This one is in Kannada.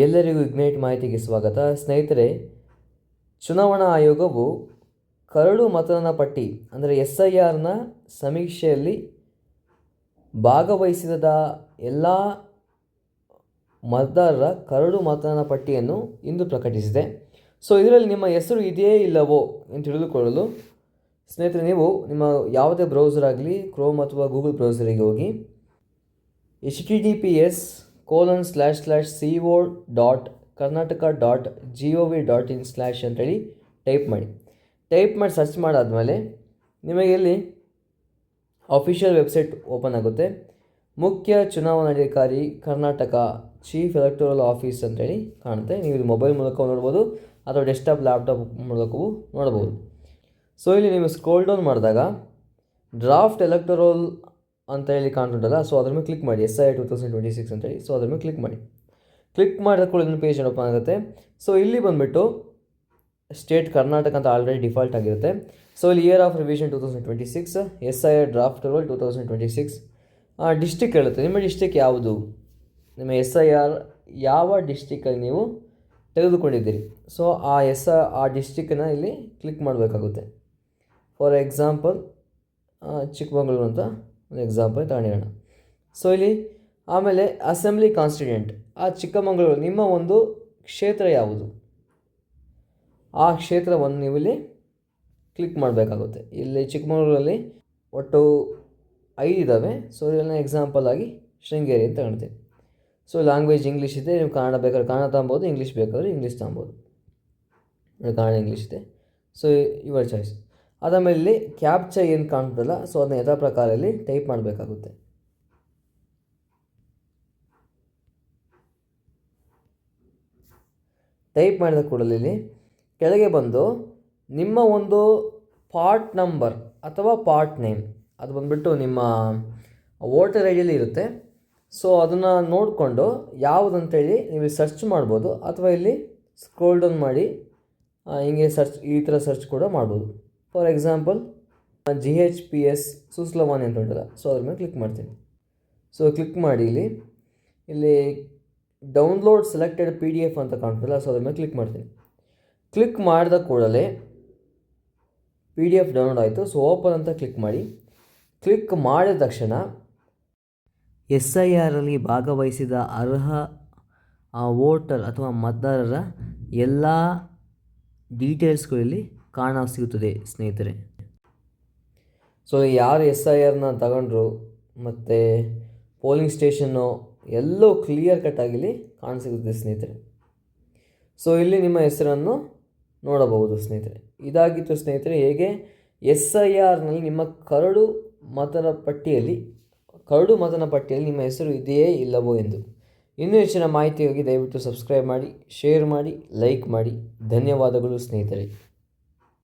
ಎಲ್ಲರಿಗೂ ಇಗ್ನೈಟ್ ಮಾಹಿತಿಗೆ ಸ್ವಾಗತ. ಸ್ನೇಹಿತರೆ, ಚುನಾವಣಾ ಆಯೋಗವು ಕರಡು ಮತದಾನ ಪಟ್ಟಿ ಅಂದರೆ SIRನ ಸಮೀಕ್ಷೆಯಲ್ಲಿ ಭಾಗವಹಿಸಿದ ಎಲ್ಲ ಮತದಾರರ ಕರಡು ಮತದಾನ ಪಟ್ಟಿಯನ್ನು ಇಂದು ಪ್ರಕಟಿಸಿದೆ. ಸೊ ಇದರಲ್ಲಿ ನಿಮ್ಮ ಹೆಸರು ಇದೆಯೇ ಇಲ್ಲವೋ ಎಂದು ತಿಳಿದುಕೊಳ್ಳಲು ಸ್ನೇಹಿತರೆ, ನೀವು ನಿಮ್ಮ ಯಾವುದೇ ಬ್ರೌಸರ್ ಆಗಲಿ, ಕ್ರೋಮ್ ಅಥವಾ ಗೂಗಲ್ ಬ್ರೌಸರಿಗೆ ಹೋಗಿ https://co.karnataka.gov.in/ ಅಂತೇಳಿ ಟೈಪ್ ಮಾಡಿ ಸರ್ಚ್ ಮಾಡಾದಮೇಲೆ ನಿಮಗೆ ಇಲ್ಲಿ ಅಫಿಷಿಯಲ್ ವೆಬ್ಸೈಟ್ ಓಪನ್ ಆಗುತ್ತೆ. ಮುಖ್ಯ ಚುನಾವಣಾಧಿಕಾರಿ ಕರ್ನಾಟಕ ಚೀಫ್ ಎಲೆಕ್ಟೋರಲ್ ಆಫೀಸ್ ಅಂತೇಳಿ ಕಾಣುತ್ತೆ. ನೀವು ಇದು ಮೊಬೈಲ್ ಮೂಲಕ ನೋಡ್ಬೋದು ಅಥವಾ ಡೆಸ್ಕ್ಟಾಪ್ ಲ್ಯಾಪ್ಟಾಪ್ ಮೂಲಕವೂ ನೋಡ್ಬೋದು. ಸೊ ಇಲ್ಲಿ ನೀವು ಸ್ಕ್ರೋಲ್ ಡೌನ್ ಮಾಡಿದಾಗ ಡ್ರಾಫ್ಟ್ ಎಲೆಕ್ಟೋರಲ್ ಅಂತ ಹೇಳಿ ಕಾಣ್ತುಂಟಲ್ಲ, ಸೊ ಅದ್ರ ಮೇಲೆ ಕ್ಲಿಕ್ ಮಾಡಿ. SIR 2026 ಅಂತೇಳಿ. ಸೊ ಅದ್ರ ಮೇಲೆ ಕ್ಲಿಕ್ ಮಾಡಿದ ಕೂಡ ಇನ್ನೊಂದು ಪೇಜ್ ಓಪನ್ ಆಗುತ್ತೆ. ಸೊ ಇಲ್ಲಿ ಬಂದುಬಿಟ್ಟು ಸ್ಟೇಟ್ ಕರ್ನಾಟಕ ಅಂತ ಆಲ್ರೆಡಿ ಡಿಫಾಲ್ಟ್ ಆಗಿರುತ್ತೆ. ಸೊ ಇಲ್ಲಿ year of revision 2026, SIR draft roll 2026, district ಹೇಳುತ್ತೆ. ನಿಮ್ಮ ಡಿಸ್ಟಿಕ್ ಯಾವುದು, ನಿಮ್ಮ SIR ಯಾವ ಡಿಸ್ಟಿಕಲ್ಲಿ ನೀವು ತೆಗೆದುಕೊಂಡಿದ್ದೀರಿ. ಸೊ ಆ ಡಿಸ್ಟಿಕ್ಕನ್ನು ಇಲ್ಲಿ ಕ್ಲಿಕ್ ಮಾಡಬೇಕಾಗುತ್ತೆ. ಫಾರ್ ಎಕ್ಸಾಂಪಲ್ ಚಿಕ್ಕಮಗಳೂರು ಅಂತ ಒಂದು ಎಕ್ಸಾಂಪಲ್ ತಗೊಂಡಿರೋಣ. ಸೊ ಇಲ್ಲಿ ಆಮೇಲೆ ಅಸೆಂಬ್ಲಿ ಕಾನ್ಸ್ಟಿಟ್ಯೂಯೆಂಟ್, ಆ ಚಿಕ್ಕಮಗಳೂರು ನಿಮ್ಮ ಒಂದು ಕ್ಷೇತ್ರ ಯಾವುದು, ಆ ಕ್ಷೇತ್ರವನ್ನು ನೀವು ಇಲ್ಲಿ ಕ್ಲಿಕ್ ಮಾಡಬೇಕಾಗುತ್ತೆ. ಇಲ್ಲಿ ಚಿಕ್ಕಮಗಳೂರಲ್ಲಿ ಒಟ್ಟು 5 ಇದ್ದಾವೆ. ಸೊ ಇದನ್ನು ಎಕ್ಸಾಂಪಲ್ ಆಗಿ ಶೃಂಗೇರಿ ಅಂತ ತಗೊಳ್ತೀವಿ. ಸೊ ಲ್ಯಾಂಗ್ವೇಜ್ ಇಂಗ್ಲೀಷ್ ಇದೆ, ನೀವು ಕನ್ನಡ ಬೇಕಾದ್ರೆ ಕನ್ನಡ ತಗೊಬೋದು, ಇಂಗ್ಲೀಷ್ ಬೇಕಾದ್ರೆ ಇಂಗ್ಲೀಷ್ ತಗೊಬೋದು. ಕನ್ನಡ ಇಂಗ್ಲೀಷ್ ಇದೆ. So your choice. ಅದಾದಮೇಲೆ ಇಲ್ಲಿ ಕ್ಯಾಪ್ಚಾ ಏನು ಕಾಣ್ತದಲ್ಲ, ಸೊ ಅದನ್ನ ಯಥಾ ಪ್ರಕಾರ ಇಲ್ಲಿ ಟೈಪ್ ಮಾಡಬೇಕಾಗುತ್ತೆ. ಟೈಪ್ ಮಾಡಿದ ಕೂಡಲೇ ಇಲ್ಲಿ ಕೆಳಗೆ ಬಂದು ನಿಮ್ಮ ಒಂದು ಪಾರ್ಟ್ ನಂಬರ್ ಅಥವಾ ಪಾರ್ಟ್ ನೇಮ್, ಅದು ಬಂದುಬಿಟ್ಟು ನಿಮ್ಮ ವೋಟರ್ ಐಡಿಯಲ್ಲಿ ಇರುತ್ತೆ. ಸೊ ಅದನ್ನು ನೋಡಿಕೊಂಡು ಯಾವುದಂತೇಳಿ ನೀವು ಸರ್ಚ್ ಮಾಡ್ಬೋದು, ಅಥವಾ ಇಲ್ಲಿ ಸ್ಕ್ರೋಲ್ ಡೌನ್ ಮಾಡಿ ಹಿಂಗೆ ಈ ಥರ ಸರ್ಚ್ ಕೂಡ ಮಾಡ್ಬೋದು. ಫಾರ್ ಎಕ್ಸಾಂಪಲ್ GHPS ಸುಸ್ಲವಾನಿ ಅಂತ ಉಂಟಲ್ಲ, ಸೊ ಅದ್ರ ಮೇಲೆ ಕ್ಲಿಕ್ ಮಾಡ್ತೀನಿ. ಸೊ ಕ್ಲಿಕ್ ಮಾಡಿ ಇಲ್ಲಿ ಡೌನ್ಲೋಡ್ ಸೆಲೆಕ್ಟೆಡ್ PDF ಅಂತ ಕಾಣ್ತಲ್ಲ, ಸೊ ಅದ್ರ ಮೇಲೆ ಕ್ಲಿಕ್ ಮಾಡ್ತೀನಿ. ಕ್ಲಿಕ್ ಮಾಡಿದ ಕೂಡಲೇ PDF ಡೌನ್ಲೋಡ್ ಆಯಿತು. ಸೊ ಓಪನ್ ಅಂತ ಕ್ಲಿಕ್ ಮಾಡಿ. ಕ್ಲಿಕ್ ಮಾಡಿದ ತಕ್ಷಣ SIRಲ್ಲಿ ಭಾಗವಹಿಸಿದ ಅರ್ಹ ವೋಟರ್ ಅಥವಾ ಮತದಾರರ ಎಲ್ಲ ಡೀಟೇಲ್ಸ್ಗಳಲ್ಲಿ ಸಿಗುತ್ತದೆ ಸ್ನೇಹಿತರೆ. ಸೊ ಯಾರು SIRನ ತಗೊಂಡ್ರು ಮತ್ತು ಪೋಲಿಂಗ್ ಸ್ಟೇಷನ್ನು ಎಲ್ಲೋ ಕ್ಲಿಯರ್ ಕಟ್ಟಾಗಿ ಇಲ್ಲಿ ಕಾಣಸಿಗುತ್ತೆ ಸ್ನೇಹಿತರೆ. ಸೊ ಇಲ್ಲಿ ನಿಮ್ಮ ಹೆಸರನ್ನು ನೋಡಬಹುದು ಸ್ನೇಹಿತರೆ. ಇದಾಗಿತ್ತು ಸ್ನೇಹಿತರೆ, ಹೇಗೆ SIRನಲ್ಲಿ ನಿಮ್ಮ ಕರಡು ಮತದಾನ ಪಟ್ಟಿಯಲ್ಲಿ ನಿಮ್ಮ ಹೆಸರು ಇದೆಯೇ ಇಲ್ಲವೋ ಎಂದು. ಇನ್ನೂ ಹೆಚ್ಚಿನ ಮಾಹಿತಿಗಾಗಿ ದಯವಿಟ್ಟು ಸಬ್ಸ್ಕ್ರೈಬ್ ಮಾಡಿ, ಶೇರ್ ಮಾಡಿ, ಲೈಕ್ ಮಾಡಿ. ಧನ್ಯವಾದಗಳು ಸ್ನೇಹಿತರೆ.